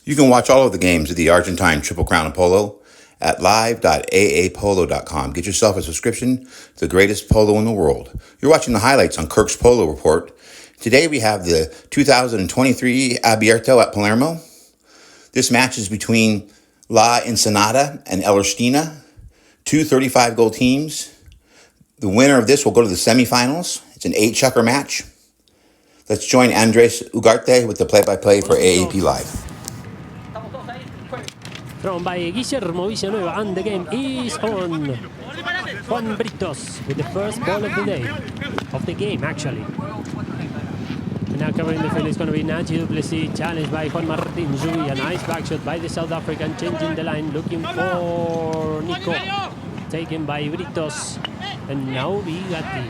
You can watch all of the games of the Argentine Triple Crown of Polo at live.aapolo.com. Get yourself a subscription to the greatest polo in the world. You're watching the highlights on Kirk's Polo Report. Today we have the 2023 Abierto at Palermo. This match is between La Ensenada and Ellerstina, two 35-goal teams. The winner of this will go to the semifinals. It's an 8-chukker match. Let's join Andres Ugarte with the play-by-play for AAP Live. Thrown by Guillermo Villanueva, and the game is on. Juan Britos with the first ball of the day, of the game actually. And now covering the field is going to be Nachi Duplessis, challenged by Juan Martin Zui. A nice back shot by the South African, changing the line, looking for Nico. Taken by Britos. And now Bigatti.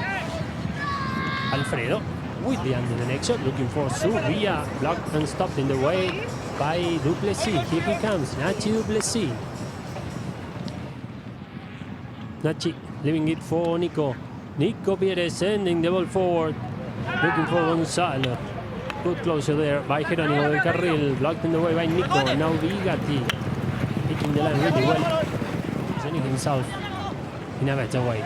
Alfredo with the under the next shot, looking for Zubia, blocked and stopped in the way by Duplessis. Here he comes, Nachi Duplessis. Nachi leaving it for Nico. Nico Pérez sending the ball forward, looking for Gonzalo. Good closure there by Jerónimo del Carril, blocked in the way by Nico. Now Bigatti hitting the line really well, sending himself in a better way.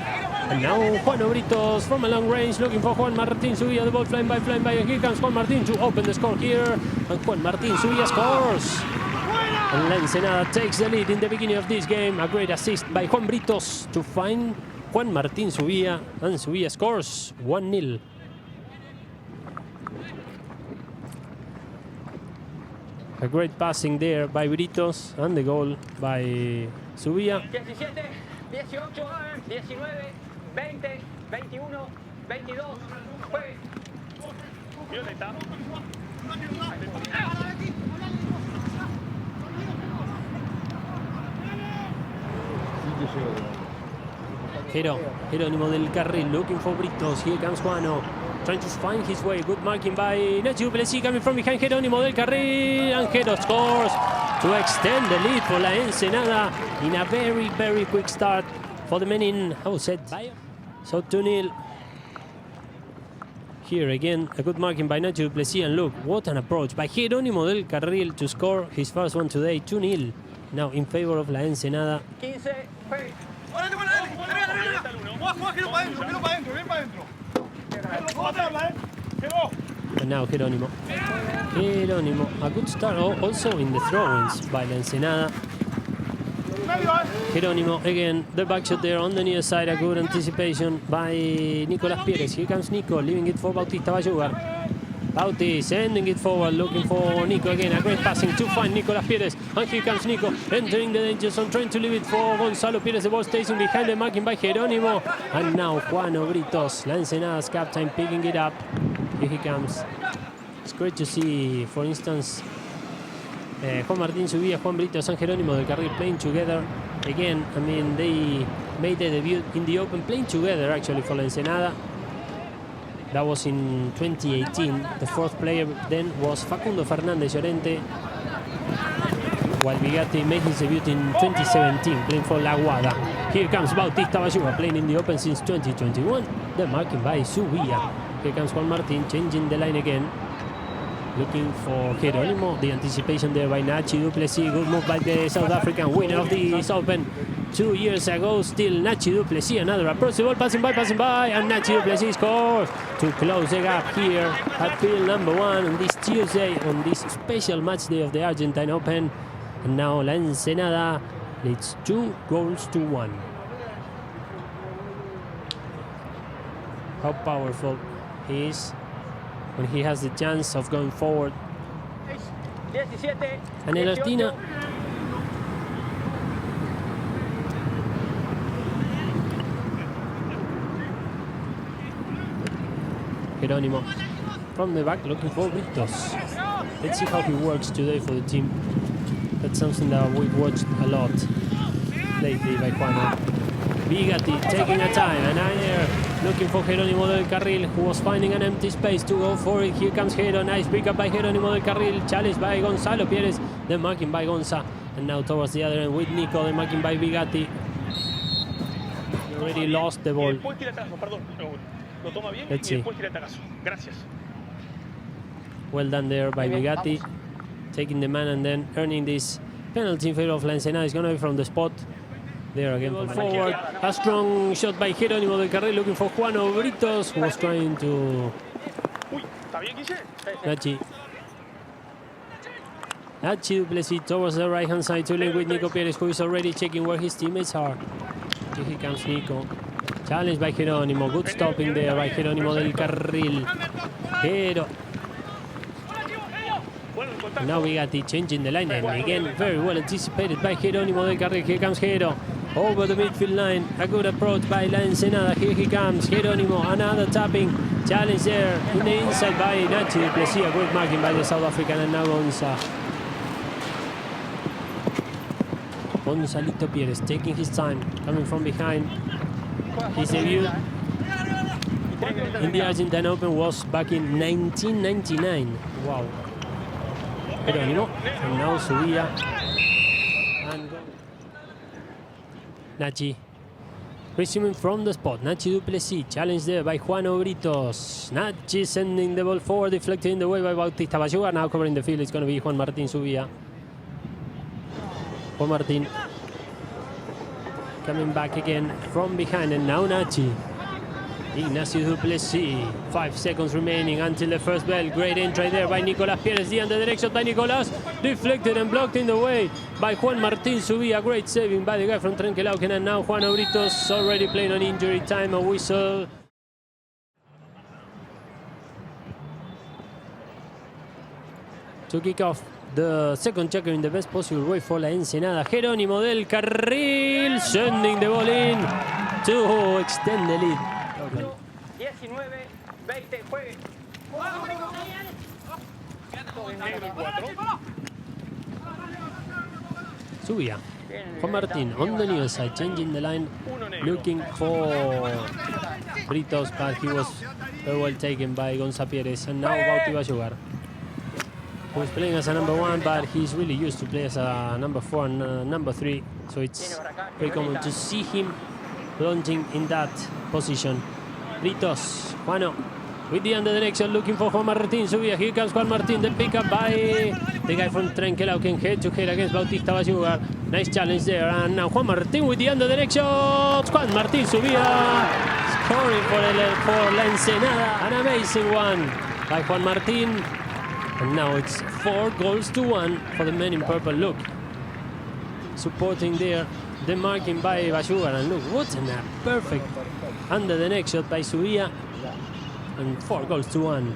And now Juan Britos from a long range, looking for Juan Martin Zubia. The ball flying by, and here comes Juan Martin to open the score here. And Juan Martin Zubia scores. And Ensenada takes the lead in the beginning of this game. A great assist by Juan Britos to find Juan Martin Zubia. And Zubia scores 1-0. A great passing there by Britos, and the goal by Zubia. 17, 18, 19, 20, 21, 22, juegue. Violeta. Jerónimo del Carril looking for Britos. Here comes Juano, trying to find his way. Good marking by Nachi Duplessis coming from behind Jerónimo del Carril. And Jero scores to extend the lead for La Ensenada in a very, very quick start for the men in Hauset. So 2-0. Here again, a good marking by Nachi Duplessis. And look, what an approach by Jerónimo del Carril to score his first one today. 2-0 now in favor of La Ensenada. 15, juegue. And now Jerónimo, a good start also in the throw-ins by La Ensenada. Jerónimo again, the back shot there on the near side, a good anticipation by Nicolás Pérez. Here comes Nico, leaving it for Bautista Bayuga. Bauti sending it forward, looking for Nico again. A great passing to find Nicolás Pérez. And here comes Nico, entering the danger zone, trying to leave it for Gonzalo Pérez. The ball stays in behind the marking by Jerónimo. And now Juan Britos, La Ensenada's captain, picking it up. Here he comes. It's great to see, for instance, Juan Martin Zubia, Juan Britos, and Jerónimo del Carril playing together. Again, I mean, they made their debut in the Open, playing together actually for La Ensenada. That was in 2018. The fourth player then was Facundo Fernández Llorente, while Bigatti made his debut in 2017, playing for La Guada. Here comes Bautista Bayuga, playing in the Open since 2021. The marking by Zubia. Here comes Juan Martin, changing the line again, looking for Jerónimo. The anticipation there by Nachi Duplessis. Good move by the South African winner of this Open 2 years ago. Still Nachi Duplessis, another approach. The ball passing by, and Nachi Duplessis scores to close the gap here at field number 1 on this Tuesday, on this special match day of the Argentine Open. And now La Ensenada leads 2-1. How powerful he is when he has the chance of going forward. 17, And Ellerstina Jerónimo from the back, looking for Britos. Let's see how he works today for the team. That's something that we've watched a lot lately by Juan. Bigatti taking a time, and here looking for Jerónimo del Carril, who was finding an empty space to go for it. Here comes Jero, nice pick up by Jerónimo del Carril, challenged by Gonzalo Pérez, the marking by Gonza, and now towards the other end with Nico, the marking by Bigatti. He already lost the ball. Let's see. Well done there by Bigatti, taking the man and then earning this penalty in favor of Ensenada. Is going to be from the spot. There again, ball forward. A strong shot by Jerónimo del Carril looking for Juan Obritos, who was trying to... Nachi Duplessis towards the right-hand side to link with Nico Pérez, who is already checking where his teammates are. Here he comes Nico. Challenged by Jerónimo. Good stopping there by Jerónimo del Carril. Jero. Now we got the change in the line, and again, very well anticipated by Jerónimo del Carril. Here comes Jero. Over the midfield line. A good approach by La Ensenada. Here he comes. Jerónimo. Another tapping. Challenge there in the inside by Nachi Duplessis. A great marking by the South African, and now Gonzalito Pérez taking his time, coming from behind. His debut in the Argentine Open was back in 1999. Wow. Jerónimo, and now Subía. And Nachi. Resuming from the spot. Nachi Duplessis, challenged there by Juan Obritos. Nachi sending the ball forward, deflecting the way by Bautista Bayuga. Now covering the field, it's going to be Juan Martín Subía. Juan Martín coming back again from behind, and now Nachi. Ignacio Duplessis, 5 seconds remaining until the first bell. Great entry there by Nicolás Pérez. The under direction by Nicolás, deflected and blocked in the way by Juan Martín Subía. Great saving by the guy from Trenkelauken, and now Juan Obritos already playing on injury time. A whistle. To kick off the second checker in the best possible way for La Ensenada. Jerónimo del Carril sending the ball in to extend the lead. 19, 20, juegue. Subía. Juan Martín on the near side, changing the line, looking for Britos, but he was very well taken by Gonza Pérez. And now Bauti Bayugar, who is playing as a number 1, but he's really used to play as a number 4 and number 3. So it's very common to see him launching in that position. Britos, Juano, with the under direction, looking for Juan Martín Subía. Here comes Juan Martín, the pickup by the guy from Trenkelauken, head to head against Bautista Bayugar. Nice challenge there, and now Juan Martín with the under direction. Juan Martín Subía scoring for La Ensenada. An amazing one by Juan Martín. And now it's 4-1 for the men in purple. Look, supporting there the marking by Bayugar, and look, what a perfect under the neck shot by Subía, and 4-1.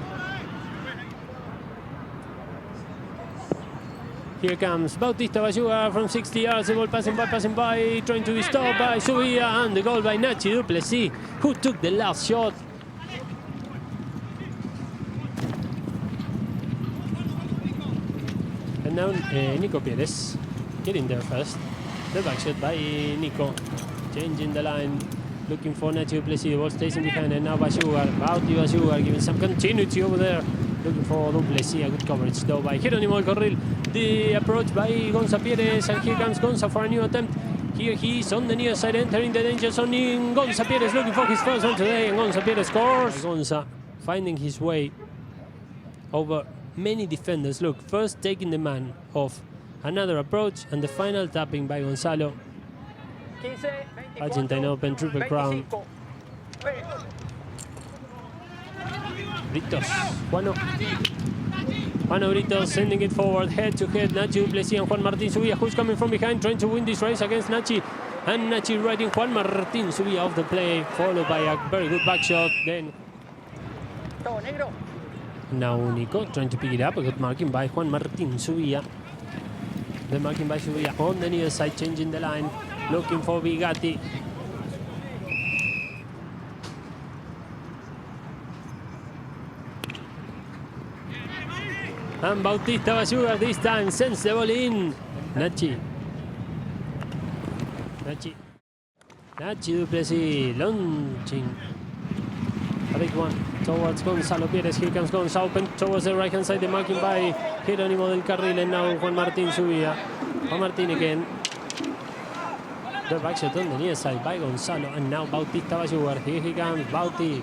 Here comes Bautista Bayugar from 60 yards, the ball passing by, trying to be stopped by Subía, and the goal by Nachi Duplessis, who took the last shot. And now Nico Pérez getting there first. The back shot by Nico, changing the line, looking for Nachi Duplessis. The ball stays in behind, and now Bayugar, Bauti Bayugar giving some continuity over there, looking for Duplessis. A good coverage though by Jerónimo del Carril. The approach by Gonza Pérez, and here comes Gonza for a new attempt. Here he is on the near side, entering the danger zone. Gonza Pérez looking for his first one today, and Gonza Pérez scores. Gonza finding his way over many defenders. Look, first taking the man off, another approach, and the final tapping by Gonzalo. Argentine Open Triple Crown. Britos, Juano Britos sending it forward, head to head. Nachi Duplessis and Juan Martín Subía, who's coming from behind, trying to win this race against Nachi. And Nachi riding Juan Martín Subía off the play, followed by a very good back shot. Then now Nico trying to pick it up. A good marking by Juan Martín Subía. The marking by Subía on the near side, changing the line, looking for Bigatti. And Bautista Bayugar this time sends the ball in. Nachi Duplessis launching a big one towards Gonzalo Pérez. Here comes Gonzalo, open towards the right hand side, the marking by Jerónimo del Carril, and now Juan Martín Subía. Juan Martín again. The back shot on the near side by Gonzalo, and now Bautista Bayugar. Here he comes, Bauti.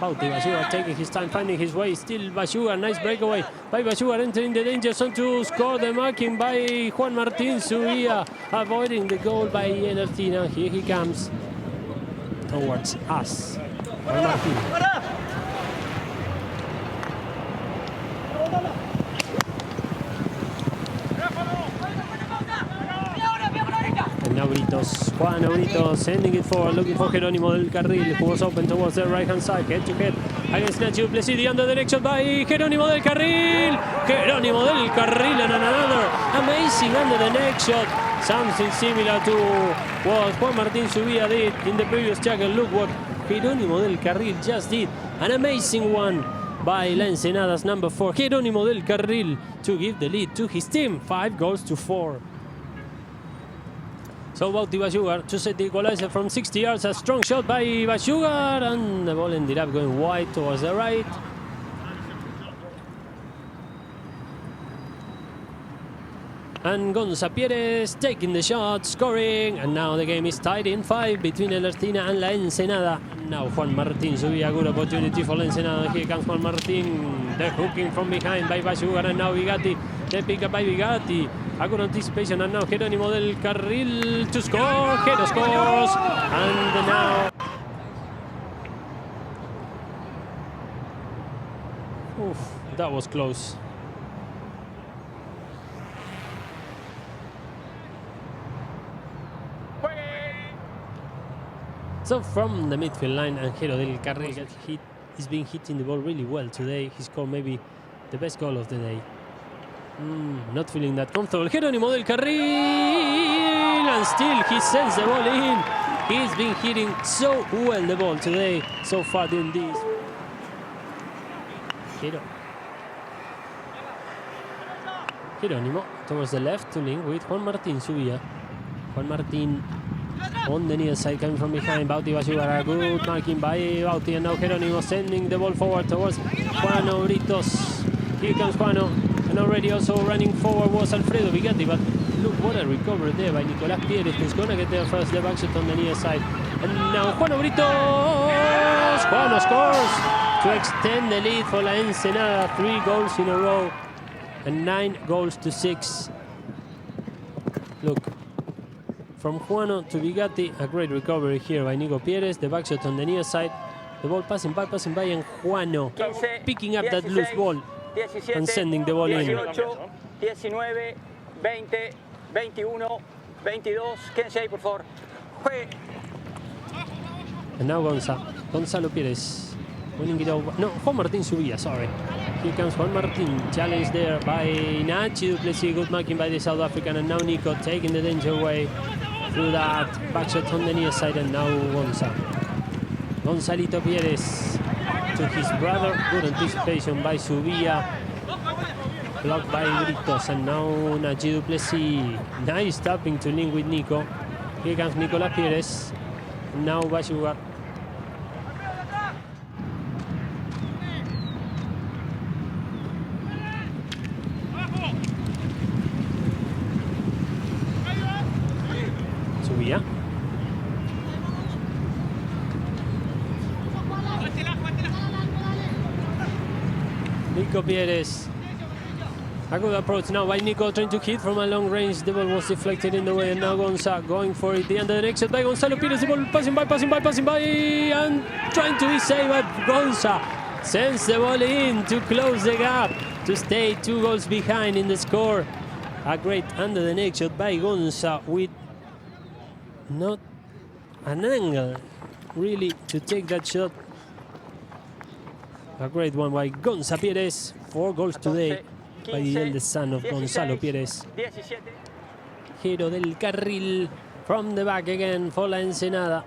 Bauti Bayugar taking his time, finding his way. Still Bayugar, nice breakaway by Bayugar, entering the danger zone to score the marking by Juan Martín Zubia, avoiding the goal by Ellerstina. Here he comes towards us. Juan Martín. Juan Brito sending it forward, looking for Jerónimo del Carril, who was open towards the right-hand side, head-to-head against Natividad. The under the next shot by Jerónimo del Carril. Jerónimo del Carril and another amazing under the next shot. Something similar to what Juan Martín Zubia did in the previous chukker. Look what Jerónimo del Carril just did. An amazing one by Ensenada's number 4, Jerónimo del Carril, to give the lead to his team, 5-4. So Bauti Bayugar to set the equalizer from 60 yards. A strong shot by Bayugar, and the ball ended up going wide towards the right. And Gonza Pérez taking the shot, scoring, and now the game is tied in 5 between Ellerstina and La Ensenada. Now Juan Martín Zubia, good opportunity for La Ensenada. Here comes Juan Martín, the hooking from behind by Bayugar, and now Vigatti, the pick up by Vigatti. A good anticipation, and now Jerónimo del Carril to score. Jero scores, and now that was close. So from the midfield line, Angelo del Carril he's been hitting the ball really well today. He scored maybe the best goal of the day. Not feeling that comfortable. Jerónimo del Carril, and still he sends the ball in. He's been hitting so well the ball today so far during this. Jerónimo towards the left to link with Juan Martín Zubia. Juan Martín on the near side, coming from behind. Bauti Bayugar, good marking by Bauti, and now Jerónimo sending the ball forward towards Juano Britos. Here comes Juano, and already also running forward was Alfredo Vigatti, but look what a recovery there by Nicolás Pérez, who's gonna get there first, the back shot on the near side. And now Juano Britos! Juano scores to extend the lead for La Ensenada, 3 goals in a row, and 9-6. Look. From Juano to Vigatti, a great recovery here by Nico Pérez. The back shot on the near side. The ball passing by, and Juano picking up that loose ball and sending the ball in. 18, 19, 20, 21, 22. Quédense ahí, por favor. Juegue. And now Gonzalo Pérez winning it over. No, Juan Martín Zubia, sorry. Here comes Juan Martín, challenged there by Nachi Duplessis. Good marking by the South African, and now Nico taking the danger away through that back shot on the near side, and now Gonzalito Pérez to his brother. Good anticipation by Zubia, blocked by Britos, and now Nachi Duplessis. Nice tapping to link with Nico. Here comes Nicolás Pérez, and now Bayugar. Zubia. Nico Pérez. A good approach now by Nico, trying to hit from a long range. The ball was deflected in the way, and now Gonza going for it. The under the next shot by Gonzalo Pérez. The ball passing by, and trying to be saved by Gonza. Sends the ball in to close the gap, to stay 2 goals behind in the score. A great under the next shot by Gonza, with not an angle really to take that shot. A great one by Gonza Pérez. 4 goals today by the eldest son of Gonzalo Pérez. Jero del Carril from the back again for La Ensenada.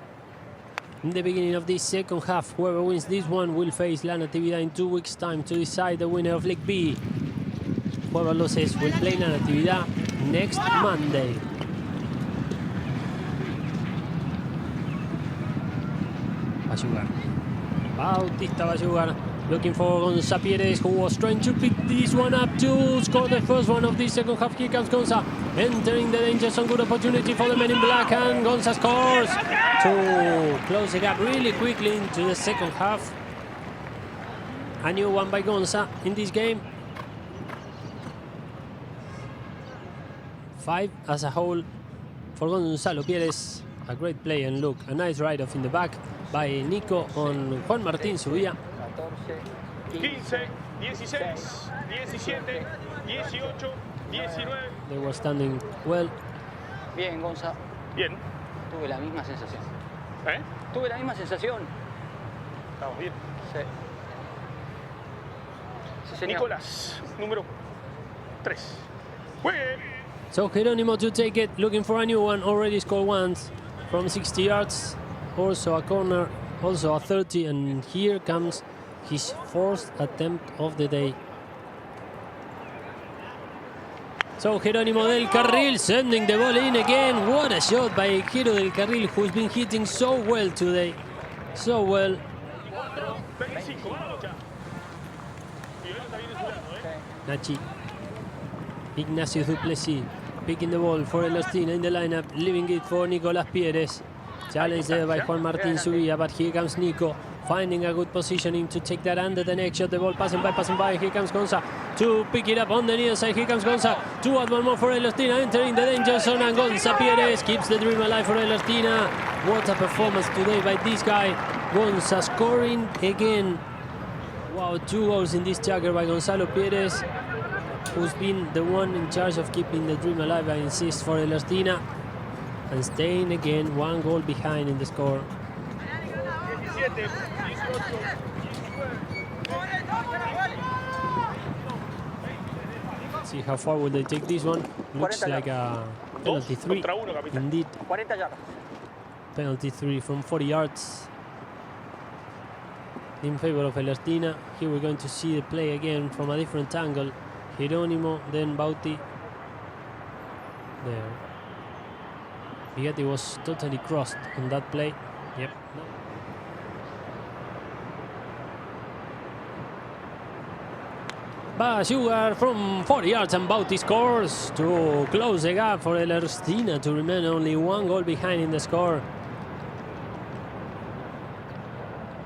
In the beginning of this second half, whoever wins this one will face La Natividad in 2 weeks' time to decide the winner of League B. Whoever loses will play La Natividad next Monday. Bayugar. Bautista Bayugar looking for Gonza Pérez, who was trying to pick this one up to score the first one of this second half. Here comes Gonza, entering the danger zone. Good opportunity for the men in black, and Gonza scores to close the gap really quickly into the second half. A new one by Gonza in this game. 5 as a whole for Gonzalo Pérez. A great play, and look, a nice ride off in the back by Nico on Juan Martín Subía. 15, 16, 17, 18, 19. They were standing well. Bien, Gonza. Bien. Tuve la misma sensación. ¿Eh? Tuve la misma sensación. Estamos bien. Sí. Sí, señor. Nicolás, número 3. Juegue. So Jerónimo to take it, looking for a new one. Already scored once from 60 yards. Also a corner, also a 30, and here comes his fourth attempt of the day. So Jerónimo del Carril sending the ball in again. What a shot by Jero del Carril, who's been hitting so well today. So well. 25, vamos ya. Violeta viene su lado, Nachi. Ignacio Duplessis picking the ball for Ellerstina in the lineup, leaving it for Nicolás Pérez. Challenge there by Juan Martín Subía, but here comes Nico, finding a good positioning to take that under the next shot. The ball passing by. Here comes Gonza to pick it up on the near side. Here comes Gonza to add one more for Ellerstina, entering the danger zone, and Gonza Pérez keeps the dream alive for Ellerstina. What a performance today by this guy. Gonza scoring again. Wow, 2 goals in this chukker by Gonzalo Pérez, who's been the one in charge of keeping the dream alive, I insist, for Ellerstina, and staying again 1 goal behind in the score. 17, 18. See how far will they take this one. Looks like a penalty 3. Indeed, 40 yardas. penalty 3 from 40 yards in favor of Ellerstina. Here we're going to see the play again from a different angle. Jerónimo, then Bauti. There. Bigatti was totally crossed on that play. Yep. Sugar from 40 yards, and Bauti scores to close the gap for Ellerstina to remain only 1 goal behind in the score.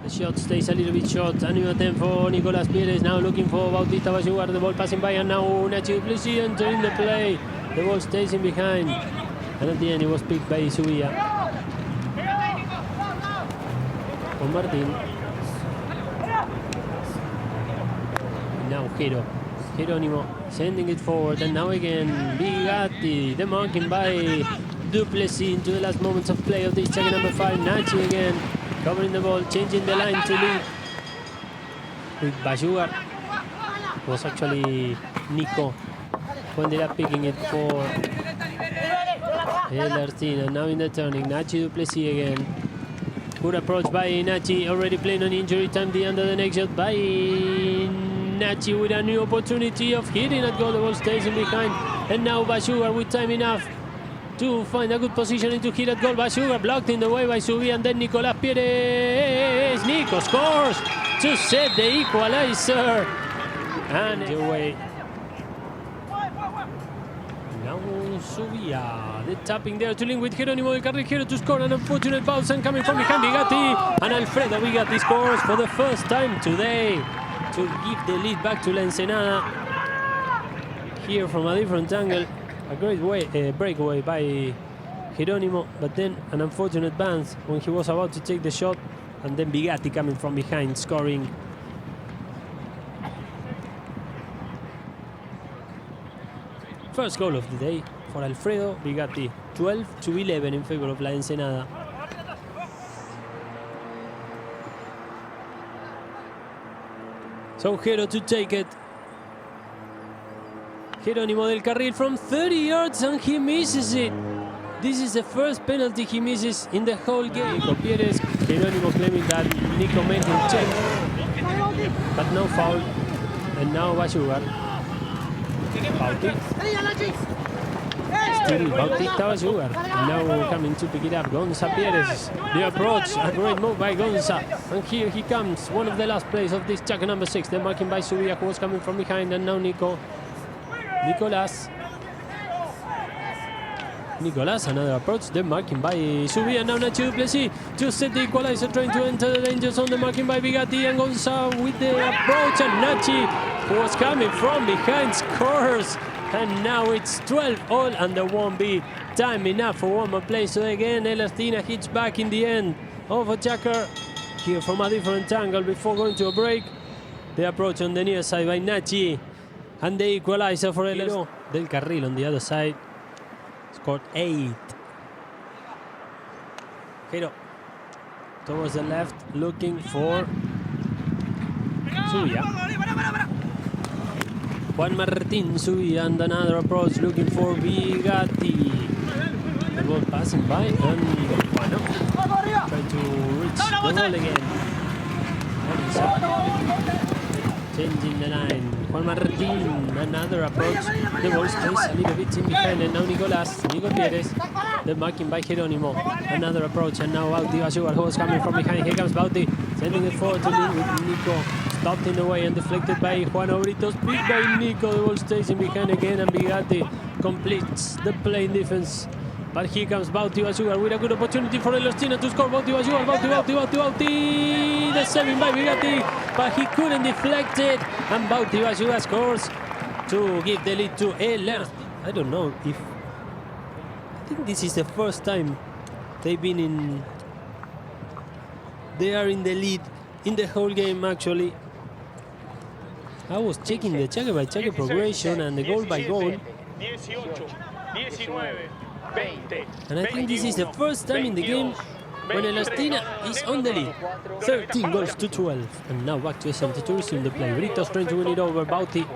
The shot stays a little bit short. A new attempt for Nicolás Pérez, now looking for Bautista Bayugar. The ball passing by, and now Nachi Duplessis entering the play. The ball stays in behind, and at the end it was picked by Subía. Juan Martín. Now Jerónimo sending it forward, and now again Bigatti. The marking by Duplessis into the last moments of play of this checker number 5. Nachi again covering the ball, changing the line to lead with Bayugar. It was actually Nico who ended up picking it for Ellerstina. Now in the turning, Nachi Duplessis again. Good approach by Nachi, already playing on injury time. The under the next shot by Nachi with a new opportunity of hitting at goal. The ball stays in behind, and now Bayugar with time enough to find a good position to hit at goal. Bayugar blocked in the way by Subía, and then Nicolás Pérez. Nico scores to set the equalizer. And away. Now Subía, the tapping there to link with Jerónimo del Carril. Here to score an unfortunate bounce, and coming from behind Bigatti. And Alfredo Bigatti scores for the first time today to give the lead back to Ensenada. Here from a different angle. A great breakaway by Jerónimo, but then an unfortunate bounce when he was about to take the shot, and then Bigatti coming from behind, scoring. First goal of the day for Alfredo Bigatti, 12-11 in favor of La Ensenada. So Jero to take it. Jerónimo del Carril from 30 yards, and he misses it. This is the first penalty he misses in the whole game. Nico Pérez, Jerónimo claiming that Nico made him check, but no foul. And now Bayugar. Bauti. Still Bautista Bayugar. Now coming to pick it up, Gonza Pérez. The approach, a great move by Gonza. And here he comes, one of the last plays of this chukker number 6. The marking by Subía, who was coming from behind, and now Nicolás. Nicolas, another approach. The marking by Subia. Now Nachi Duplessis to set the equalizer, trying to enter the danger zone. The marking by Bigatti and Gonzalo with the approach. And Nachi, who was coming from behind, scores. And now it's 12-all, and there won't be time enough for one more play. So again, Ellerstina hits back in the end of a chukker. Here from a different angle before going to a break. The approach on the near side by Nachi. And the equalizer for Ellerstina. Del Carril on the other side. Scored 8. Hero towards the left, looking for Subia. Juan Martin Subia and another approach, looking for Bigatti. The ball passing by, and Juano trying to reach the ball again. Changing the line. Juan Martin, another approach. The ball stays a little bit in behind, and now Nico Pieres. The marking by Jerónimo. Another approach, and now Bauti Bayugar, who was coming from behind. Here comes Bauti, sending it forward to Nico. Stopped in the way and deflected by Juan Obritos. Picked by Nico. The ball stays in behind again, and Bigatti completes the play in defense. But here comes Bauti Bayugar with a good opportunity for Ellerstina to score. Bauti Bayugar, Bauti. The saving by Bigatti, but he couldn't deflect it. And Bauti Bayugar scores to give the lead to Ellerstina. I don't know if... I think this is the first time they've been in... They are in the lead in the whole game, actually. I was checking the checker by checker progression and the goal by goal. And I think this is the first time in the game when Ellerstina is on the lead. 13 goals to 12. And now back to the center to resume the play. Britos trying to win it over. Bauti.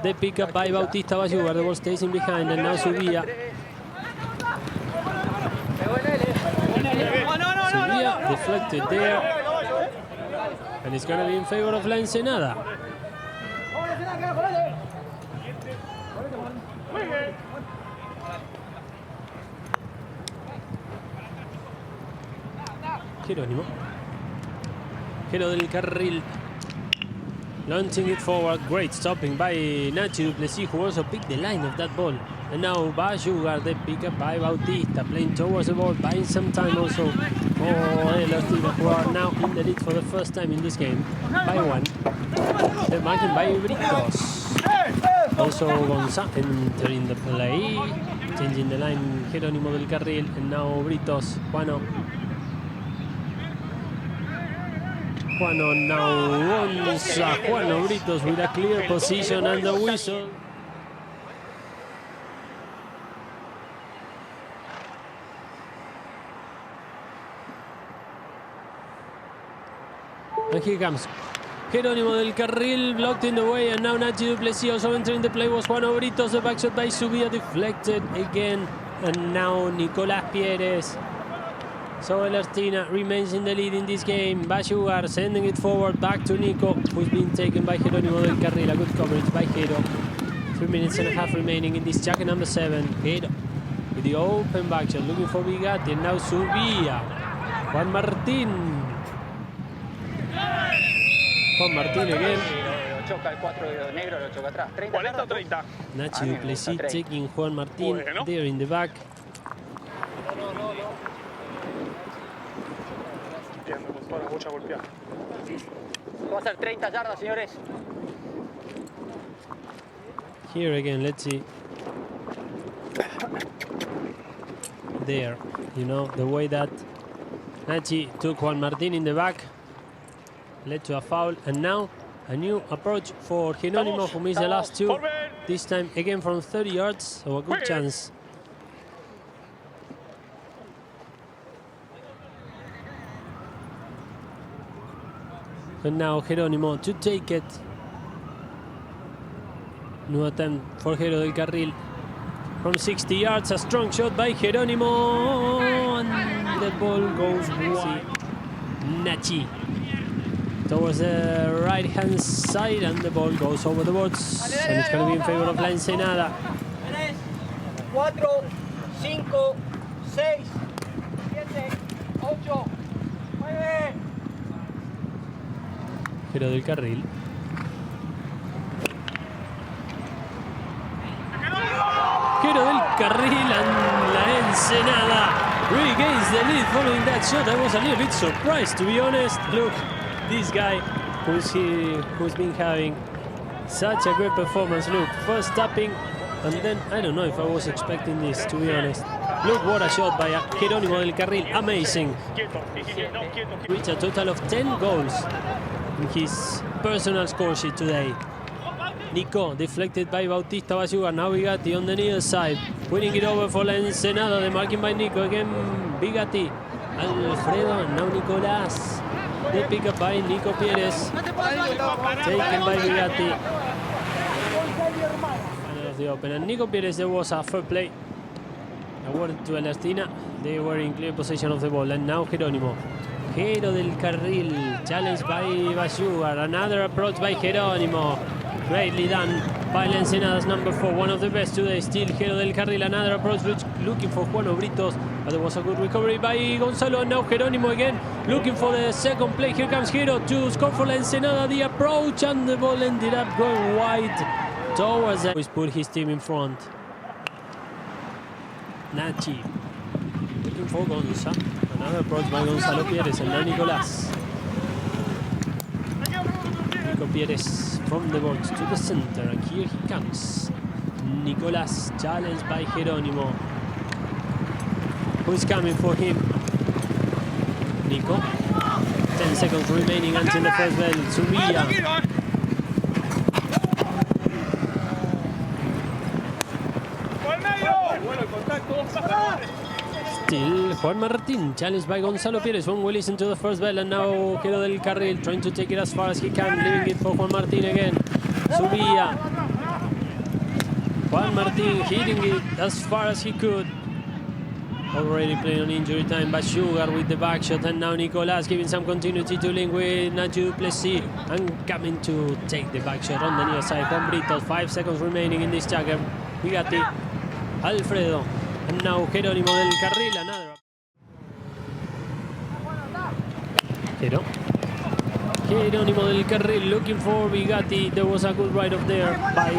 The pick up by Bautista Bayugar. The ball stays in behind, and now Subia. Subia deflected there. And it's going to be in favor of la Ensenada. Jerónimo. Jero del Carril. Launching it forward. Great stopping by Nachi Duplessis, who also picked the line of that ball. And now Bayugar, the pick up by Bautista, playing towards the ball, buying some time also for Ellerstina, who are now in the lead for the first time in this game by 1. The marking by Britos. Also Gonzalo entering the play, changing the line. Jerónimo del Carril, and now Britos. Juano now Gonza. Juano Britos with a clear position and the whistle. And here comes Jerónimo del Carril, blocked in the way, and now Nachi Duplessis also entering the play was Juan Obritos. The back shot by Subia deflected again, and now Nicolas Pieres. So Ellerstina remains in the lead in this game. Bayugar sending it forward back to Nico, who's being taken by Jerónimo del Carril. A good coverage by Jero. 3 minutes and a half remaining in this jacket number 7. Jero with the open back shot, looking for Bigatti, and now Subia. Juan Martin again. Nachi Duplessis taking Juan Martin there in the back. Va a ser 30 yardas, señores. Here again, let's see. There, you know, the way that Nachi took Juan Martin in the back led to a foul, and now a new approach for Jerónimo, who missed the last 2. This time again from 30 yards, so a good chance. And now Jerónimo to take it. New attempt for Jero del Carril. From 60 yards, a strong shot by Jerónimo. And the ball goes wide. Nachi towards the right-hand side, and the ball goes over the boards. And it's going to be in favor of la Ensenada. 4, 5, 6, 7, 8, 9. Jero del Carril. Jero del Carril, and La Ensenada regains the lead following that shot. I was a little bit surprised, to be honest. Look, this guy who's been having such a great performance. Look, first tapping, and then I don't know if I was expecting this, to be honest. Look, what a shot by Jerónimo del Carril. Amazing. Reached a total of 10 goals in his personal score sheet today. Nico deflected by Bautista Bayugar. Now Bigatti on the near side, winning it over for La Ensenada. The marking by Nico again. Bigatti, Alfredo, now Nicolás. The pickup by Nico Pérez, taken by Bigatti. Final of the open. And Nico Pérez, there was a fair play awarded to Ellerstina. They were in clear possession of the ball. And now Jerónimo. Jero del Carril, challenged by Bayugar. Another approach by Jerónimo. Greatly done by La Ensenada's number 4, one of the best today. Still Jero del Carril, another approach looking for Juan Obritos, but there was a good recovery by Gonzalo, and now Jerónimo again looking for the second play. Here comes Jero to score for La Ensenada. The approach, and the ball ended up going wide towards the... He's put his team in front. Nachi looking for Gonza. Another approach by Gonzalo Pérez, and now Nicolás. Nico Pérez from the box to the center, and here he comes. Nicolás, challenged by Jerónimo. Who's coming for him? Nico. 10 seconds remaining until the first bell. Zubia. Still Juan Martín, challenged by Gonzalo Pérez. When we listen to the first bell, and now Jero del Carril trying to take it as far as he can, leaving it for Juan Martín again. Zubia. Juan Martín hitting it as far as he could. Already playing on injury time, but Sugar with the back shot, and now Nicolás giving some continuity to link with Nacho Duplessis, and coming to take the back shot on the near side. Juan Britos, 5 seconds remaining in this chukker. Bigatti, Alfredo, and now Jerónimo del Carril, another. Jerónimo del Carril looking for Bigatti. There was a good ride up there by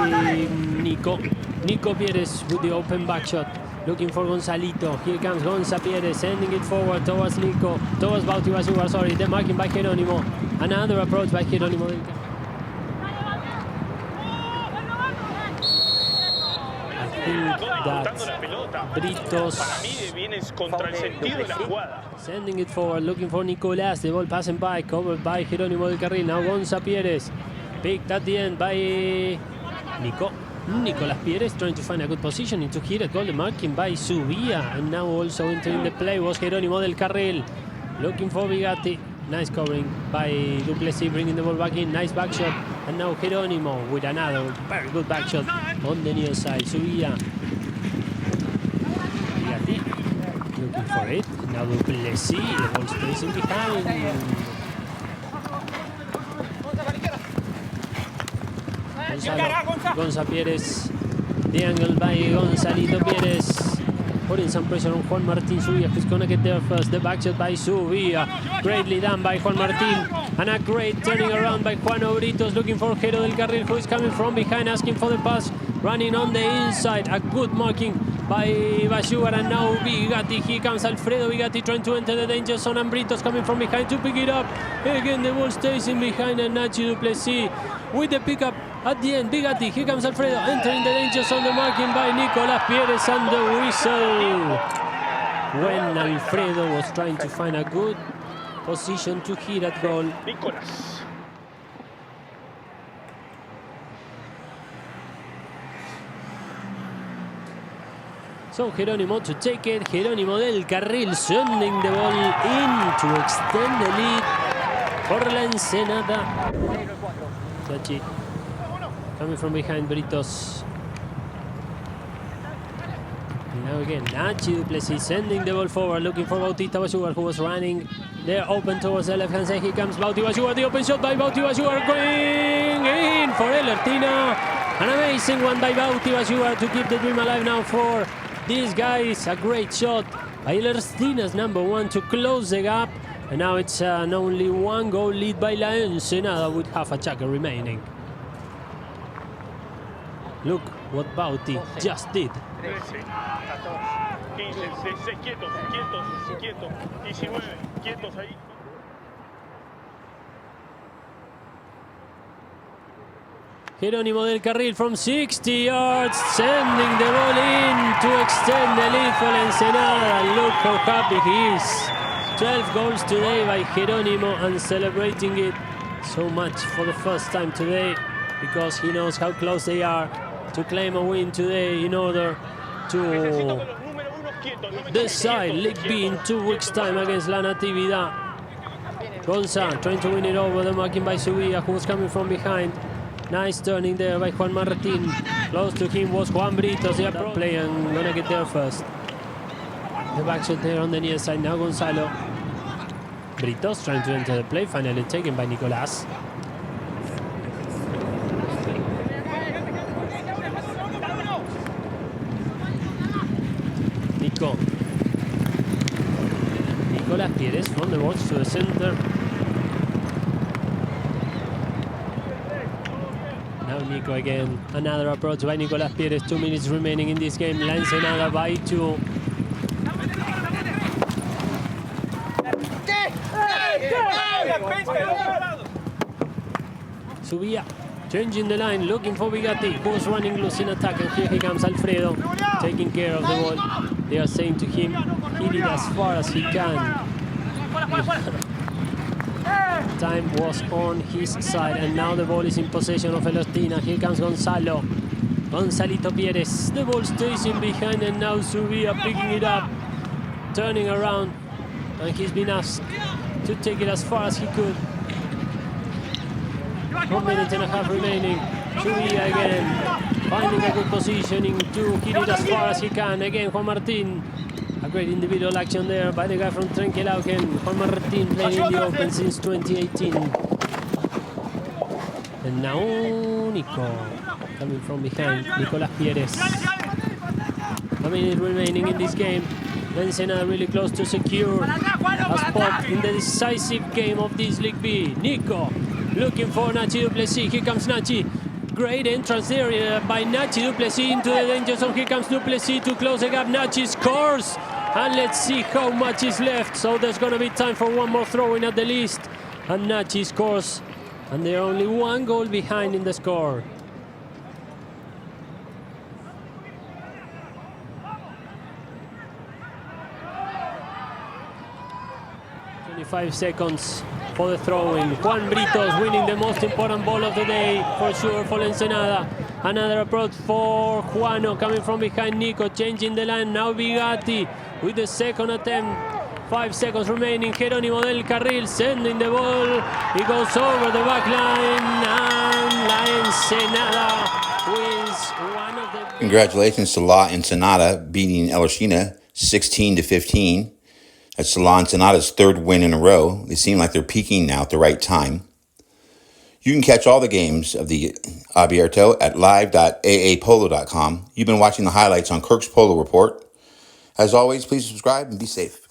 Nico. Nico Pérez with the open back shot. Looking for Gonzalito. Here comes Gonza Pérez, sending it forward towards Nico, towards Bauti Bayugar, sorry. The marking by Jerónimo. Another approach by Jerónimo del Carril. I think that Britos sending it forward, looking for Nicolás. The ball passing by, covered by Jerónimo del Carril. Now Gonza Pérez, picked at the end by Nico. Nicolás Pérez trying to find a good position into hit a goal. The marking by Zubia, and now also entering the play was Jerónimo del Carril, looking for Bigatti. Nice covering by Duplessis, bringing the ball back in. Nice back shot, and now Jerónimo with another very good back shot on the near side. Zubia, Bigatti looking for it. Now Duplessis, the ball stays in behind. Gonza Pérez, the angle by Gonzalito Pérez, putting some pressure on Juan Martín Zubia, who's gonna get there first. The back shot by Zubia, greatly done by Juan Martín, and a great turning around by Juan Obritos, looking for Jero del Carril, who is coming from behind, asking for the pass, running on the inside. A good marking by Bayugar, and now Bigatti. Here comes Alfredo Bigatti trying to enter the danger zone, and Britos coming from behind to pick it up. Again, the ball stays in behind, and Nacho Duplessis with the pickup at the end. Bigatti, here comes Alfredo, entering the danger zone, the marking by Nicolás Pérez, and the whistle when Alfredo was trying to find a good position to hit that goal. Nicolás. So Jerónimo to take it. Jerónimo del Carril sending the ball in to extend the lead for La Ensenada. Chachi coming from behind Britos. And now again, Nachi Duplessis sending the ball forward, looking for Bautista Bayugar, who was running there open towards the left-hand side. Here comes Bauti Bayugar, the open shot by Bauti Bayugar, going in for Ellerstina. An amazing one by Bauti Bayugar to keep the dream alive now for these guys. A great shot by Ellerstina's number 1 to close the gap. And now it's an only 1 goal lead by La Ensenada with half a chukker remaining. Look, what Bauti just did. 13, 14, 15, 16, quietos, quietos, quietos, 19, quietos ahí. Jerónimo del Carril from 60 yards, sending the ball in to extend the lead for Ensenada. Look how happy he is. 12 goals today by Jerónimo and celebrating it so much for the first time today because he knows how close they are to claim a win today in order to decide League B in 2 weeks' time against La Natividad. Gonza trying to win it over, the marking by Subia, who was coming from behind. Nice turning there by Juan Martin. Close to him was Juan Britos, the pro play, and gonna get there first. The back shot there on the near side. Now Gonzalo. Britos trying to enter the play, finally taken by Nicolás. Nico. Nicolás Pérez from the box to the center. Now Nico again. Another approach by Nicolás Pérez. 2 minutes remaining in this game. La Ensenada by 2. Subia changing the line, looking for Bigatti, who's running loose in attack, and here he comes Alfredo, taking care of the ball. They are saying to him, hit it as far as he can. Time was on his side, and now the ball is in possession of Ellerstina. Here comes Gonzalo. Gonzalito Pérez. The ball stays in behind, and now Subia picking it up, turning around, and he's been asked to take it as far as he could. 1 minute and a half remaining. Subia again, finding a good positioning to hit it as far as he can. Again, Juan Martin. A great individual action there by the guy from Trenkelauken. Juan Martin playing in the open since 2018. And now Nico coming from behind. Nicolás Pérez. A minute remaining in this game. Ensenada really close to secure a spot in the decisive game of this League B. Nico looking for Nachi Duplessis. Here comes Nachi. Great entrance there by Nachi Duplessis into the danger zone. Here comes Duplessis to close the gap. Nachi scores. And let's see how much is left. So there's going to be time for one more throw-in at the least. And Nachi scores. And they're only 1 goal behind in the score. Five seconds for the throw-in. Juan Britos winning the most important ball of the day for sure for Ensenada. Another approach for Juano coming from behind Nico, changing the line. Now Bigatti with the second attempt. 5 seconds remaining. Jerónimo del Carril sending the ball. He goes over the back line, and La Ensenada wins one of the... Congratulations to La Ensenada beating Ellerstina 16-15. That's La Ensenada's 3rd win in a row. They seem like they're peaking now at the right time. You can catch all the games of the Abierto at live.aapolo.com. You've been watching the highlights on Kirk's Polo Report. As always, please subscribe and be safe.